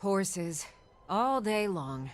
Horses. All day long.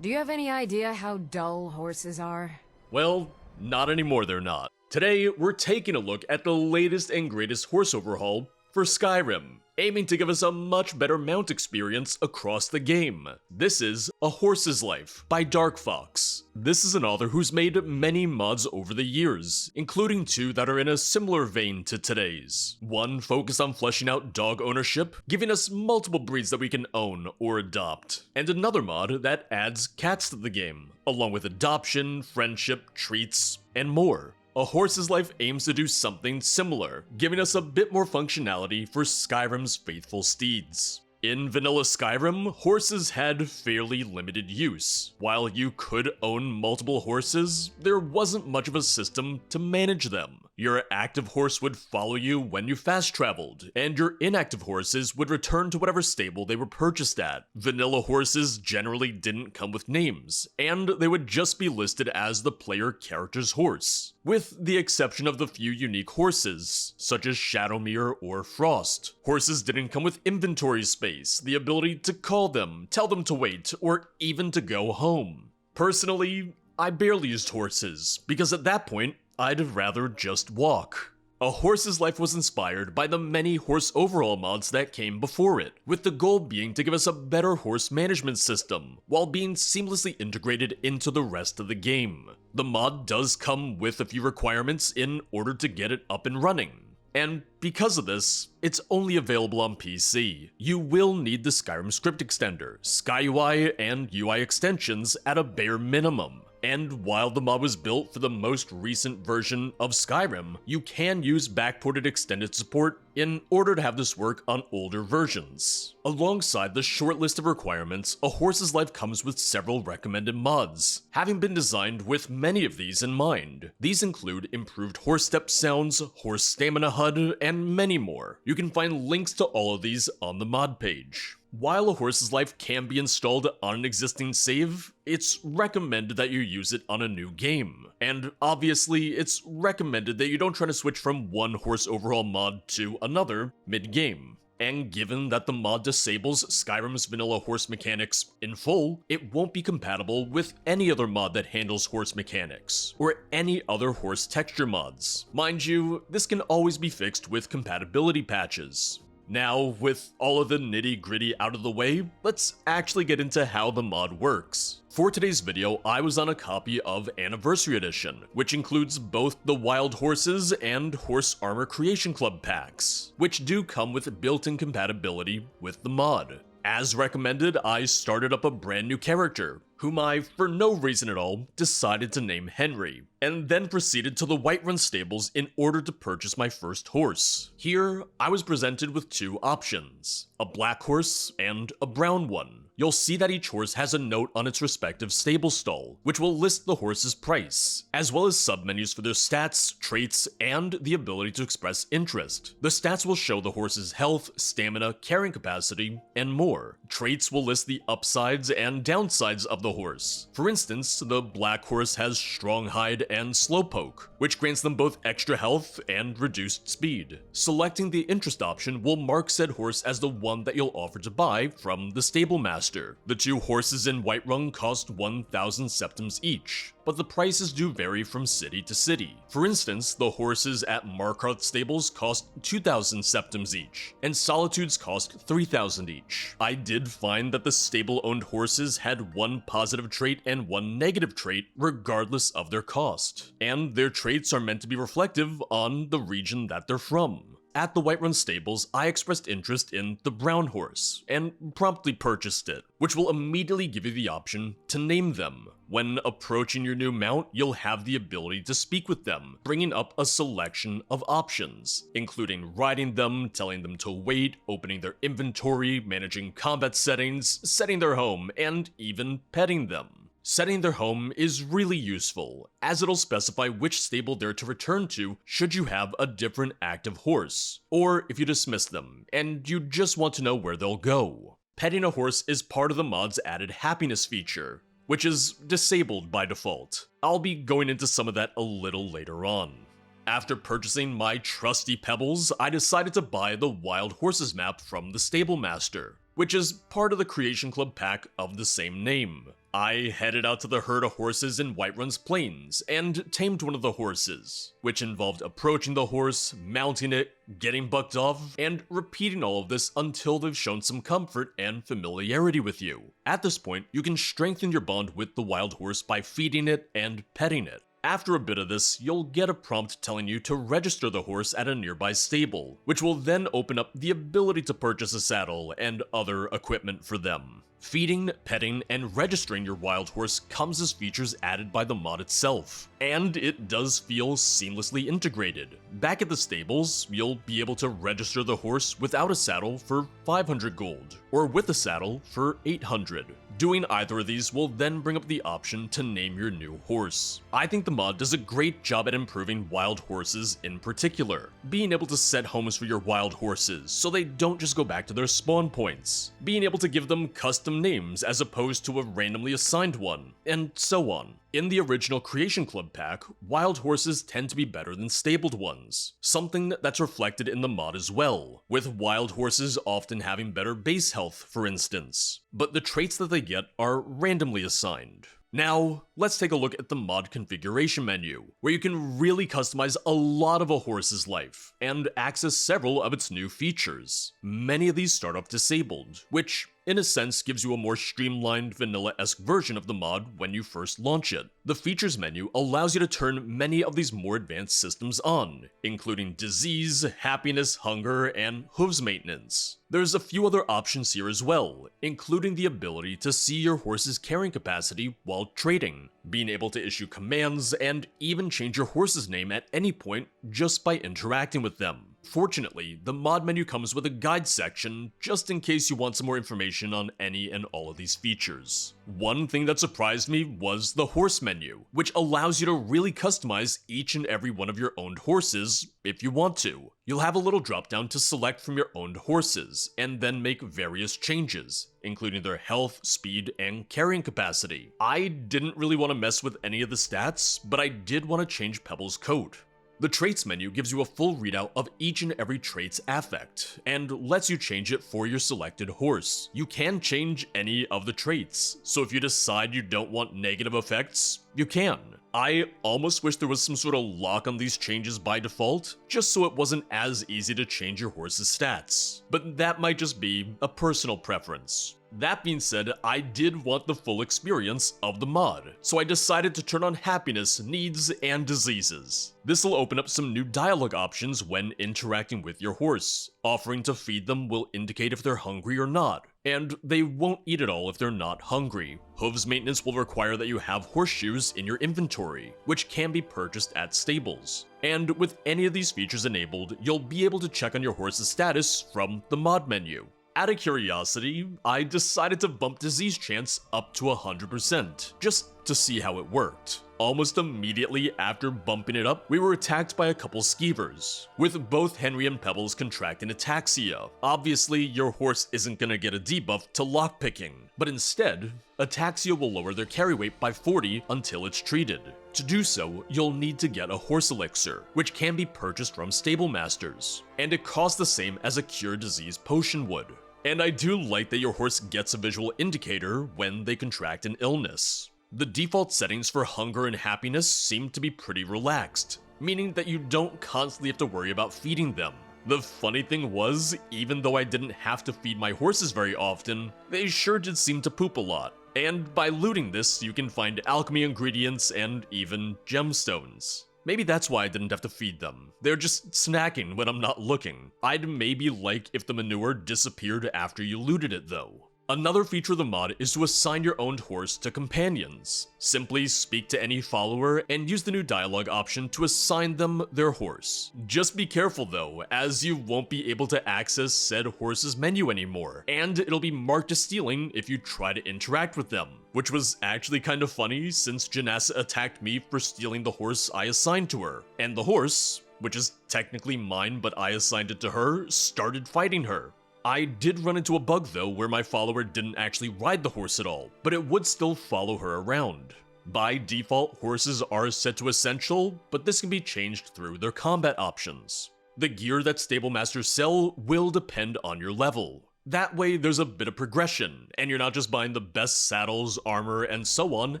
Do you have any idea how dull horses are? Well, not anymore they're not. Today, we're taking a look at the latest and greatest horse overhaul for Skyrim, aiming to give us a much better mount experience across the game. This is A Horse's Life by Dark Fox. This is an author who's made many mods over the years, including two that are in a similar vein to today's. One focused on fleshing out dog ownership, giving us multiple breeds that we can own or adopt, and another mod that adds cats to the game, along with adoption, friendship, treats, and more. A Horse's Life aims to do something similar, giving us a bit more functionality for Skyrim's faithful steeds. In vanilla Skyrim, horses had fairly limited use. While you could own multiple horses, there wasn't much of a system to manage them. Your active horse would follow you when you fast traveled, and your inactive horses would return to whatever stable they were purchased at. Vanilla horses generally didn't come with names, and they would just be listed as the player character's horse, with the exception of the few unique horses, such as Shadowmere or Frost. Horses didn't come with inventory space, the ability to call them, tell them to wait, or even to go home. Personally, I barely used horses, because at that point, I'd rather just walk. A Horse's Life was inspired by the many horse overhaul mods that came before it, with the goal being to give us a better horse management system, while being seamlessly integrated into the rest of the game. The mod does come with a few requirements in order to get it up and running. And because of this, it's only available on PC. You will need the Skyrim script extender, SkyUI, and UI extensions at a bare minimum. And while the mod was built for the most recent version of Skyrim, you can use backported extended support in order to have this work on older versions. Alongside the short list of requirements, A Horse's Life comes with several recommended mods, having been designed with many of these in mind. These include improved horse step sounds, horse stamina HUD, and many more. You can find links to all of these on the mod page. While A Horse's Life can be installed on an existing save, it's recommended that you use it on a new game. And obviously, it's recommended that you don't try to switch from one horse overhaul mod to another mid-game. And given that the mod disables Skyrim's vanilla horse mechanics in full, it won't be compatible with any other mod that handles horse mechanics, or any other horse texture mods. Mind you, this can always be fixed with compatibility patches. Now, with all of the nitty-gritty out of the way, let's actually get into how the mod works. For today's video, I was on a copy of Anniversary Edition, which includes both the Wild Horses and Horse Armor Creation Club packs, which do come with built-in compatibility with the mod. As recommended, I started up a brand new character, whom I, for no reason at all, decided to name Henry, and then proceeded to the Whiterun stables in order to purchase my first horse. Here, I was presented with two options, a black horse and a brown one. You'll see that each horse has a note on its respective stable stall, which will list the horse's price, as well as submenus for their stats, traits, and the ability to express interest. The stats will show the horse's health, stamina, carrying capacity, and more. Traits will list the upsides and downsides of the horse. For instance, the black horse has strong hide and slowpoke, which grants them both extra health and reduced speed. Selecting the interest option will mark said horse as the one that you'll offer to buy from the stable master. The two horses in Whiterun cost 1,000 septims each, but the prices do vary from city to city. For instance, the horses at Markarth stables cost 2,000 septims each, and Solitude's cost 3,000 each. I did find that the stable-owned horses had one positive trait and one negative trait regardless of their cost, and their traits are meant to be reflective on the region that they're from. At the Whiterun stables, I expressed interest in the brown horse, and promptly purchased it, which will immediately give you the option to name them. When approaching your new mount, you'll have the ability to speak with them, bringing up a selection of options, including riding them, telling them to wait, opening their inventory, managing combat settings, setting their home, and even petting them. Setting their home is really useful, as it'll specify which stable they're to return to should you have a different active horse, or if you dismiss them, and you just want to know where they'll go. Petting a horse is part of the mod's added happiness feature, which is disabled by default. I'll be going into some of that a little later on. After purchasing my trusty pebbles, I decided to buy the Wild Horses map from the stable master. which is part of the Creation Club pack of the same name. I headed out to the herd of horses in Whiterun's Plains and tamed one of the horses, which involved approaching the horse, mounting it, getting bucked off, and repeating all of this until they've shown some comfort and familiarity with you. At this point, you can strengthen your bond with the wild horse by feeding it and petting it. After a bit of this, you'll get a prompt telling you to register the horse at a nearby stable, which will then open up the ability to purchase a saddle and other equipment for them. Feeding, petting, and registering your wild horse comes as features added by the mod itself, and it does feel seamlessly integrated. Back at the stables, you'll be able to register the horse without a saddle for 500 gold, or with a saddle for 800. Doing either of these will then bring up the option to name your new horse. I think the mod does a great job at improving wild horses in particular. Being able to set homes for your wild horses so they don't just go back to their spawn points. Being able to give them custom names as opposed to a randomly assigned one, and so on. In the original Creation Club pack, wild horses tend to be better than stabled ones, something that's reflected in the mod as well, with wild horses often having better base health, for instance, but the traits that they get are randomly assigned. Now, let's take a look at the mod configuration menu, where you can really customize a lot of a horse's life, and access several of its new features. Many of these start off disabled, which in a sense gives you a more streamlined vanilla-esque version of the mod when you first launch it. The features menu allows you to turn many of these more advanced systems on, including disease, happiness, hunger, and hooves maintenance. There's a few other options here as well, including the ability to see your horse's carrying capacity while trading, being able to issue commands, and even change your horse's name at any point just by interacting with them. Fortunately, the mod menu comes with a guide section just in case you want some more information on any and all of these features. One thing that surprised me was the horse menu, which allows you to really customize each and every one of your owned horses if you want to. You'll have a little drop down to select from your owned horses, and then make various changes, including their health, speed, and carrying capacity. I didn't really want to mess with any of the stats, but I did want to change Pebble's coat. The traits menu gives you a full readout of each and every trait's affect, and lets you change it for your selected horse. You can change any of the traits, so if you decide you don't want negative effects, you can. I almost wish there was some sort of lock on these changes by default, just so it wasn't as easy to change your horse's stats. But that might just be a personal preference. That being said, I did want the full experience of the mod, so I decided to turn on happiness, needs, and diseases. This will open up some new dialogue options when interacting with your horse. Offering to feed them will indicate if they're hungry or not, and they won't eat it all if they're not hungry. Hooves maintenance will require that you have horseshoes in your inventory, which can be purchased at stables. And with any of these features enabled, you'll be able to check on your horse's status from the mod menu. Out of curiosity, I decided to bump disease chance up to 100%, just to see how it worked. Almost immediately after bumping it up, we were attacked by a couple skeevers, with both Henry and Pebbles contracting ataxia. Obviously, your horse isn't gonna get a debuff to lockpicking, but instead, ataxia will lower their carry weight by 40 until it's treated. To do so, you'll need to get a horse elixir, which can be purchased from stable masters, and it costs the same as a cure disease potion would. And I do like that your horse gets a visual indicator when they contract an illness. The default settings for hunger and happiness seem to be pretty relaxed, meaning that you don't constantly have to worry about feeding them. The funny thing was, even though I didn't have to feed my horses very often, they sure did seem to poop a lot. And by looting this, you can find alchemy ingredients and even gemstones. Maybe that's why I didn't have to feed them. They're just snacking when I'm not looking. I'd maybe like if the manure disappeared after you looted it though. Another feature of the mod is to assign your owned horse to companions. Simply speak to any follower and use the new dialogue option to assign them their horse. Just be careful though, as you won't be able to access said horse's menu anymore, and it'll be marked as stealing if you try to interact with them. Which was actually kind of funny since Janessa attacked me for stealing the horse I assigned to her, and the horse, which is technically mine but I assigned it to her, started fighting her. I did run into a bug though where my follower didn't actually ride the horse at all, but it would still follow her around. By default, horses are set to essential, but this can be changed through their combat options. The gear that stable masters sell will depend on your level. That way there's a bit of progression, and you're not just buying the best saddles, armor, and so on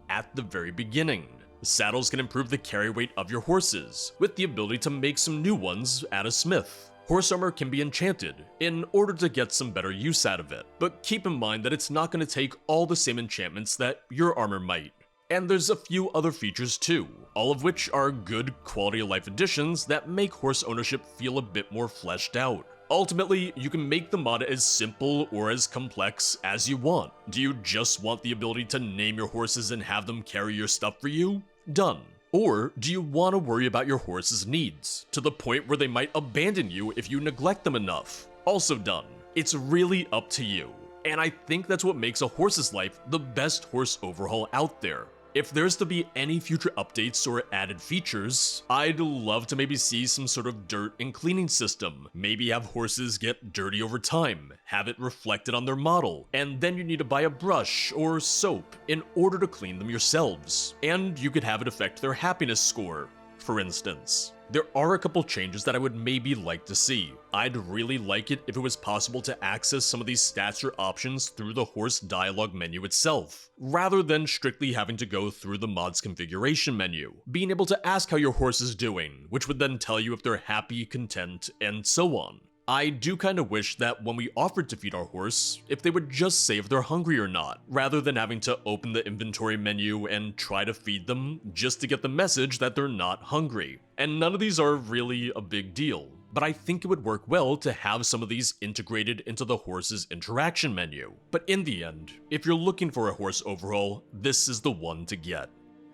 at the very beginning. Saddles can improve the carry weight of your horses, with the ability to make some new ones at a smith. Horse armor can be enchanted, in order to get some better use out of it, but keep in mind that it's not going to take all the same enchantments that your armor might. And there's a few other features too, all of which are good quality of life additions that make horse ownership feel a bit more fleshed out. Ultimately, you can make the mod as simple or as complex as you want. Do you just want the ability to name your horses and have them carry your stuff for you? Done. Or do you want to worry about your horse's needs, to the point where they might abandon you if you neglect them enough? Also done. It's really up to you. And I think that's what makes a horse's life the best horse overhaul out there. If there's to be any future updates or added features, I'd love to maybe see some sort of dirt and cleaning system. Maybe have horses get dirty over time, have it reflected on their model, and then you need to buy a brush or soap in order to clean them yourselves. And you could have it affect their happiness score, for instance. There are a couple changes that I would maybe like to see. I'd really like it if it was possible to access some of these stats or options through the horse dialogue menu itself, rather than strictly having to go through the mod's configuration menu. Being able to ask how your horse is doing, which would then tell you if they're happy, content, and so on. I do kind of wish that when we offered to feed our horse, if they would just say if they're hungry or not, rather than having to open the inventory menu and try to feed them just to get the message that they're not hungry. And none of these are really a big deal, but I think it would work well to have some of these integrated into the horse's interaction menu. But in the end, if you're looking for a horse overhaul, this is the one to get.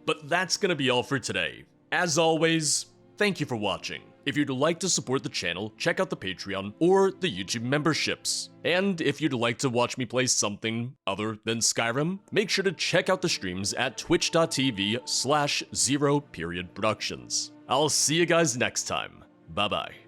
But that's gonna be all for today. As always, thank you for watching. If you'd like to support the channel, check out the Patreon or the YouTube memberships. And if you'd like to watch me play something other than Skyrim, make sure to check out the streams at twitch.tv/0periodproductions. I'll see you guys next time. Bye bye.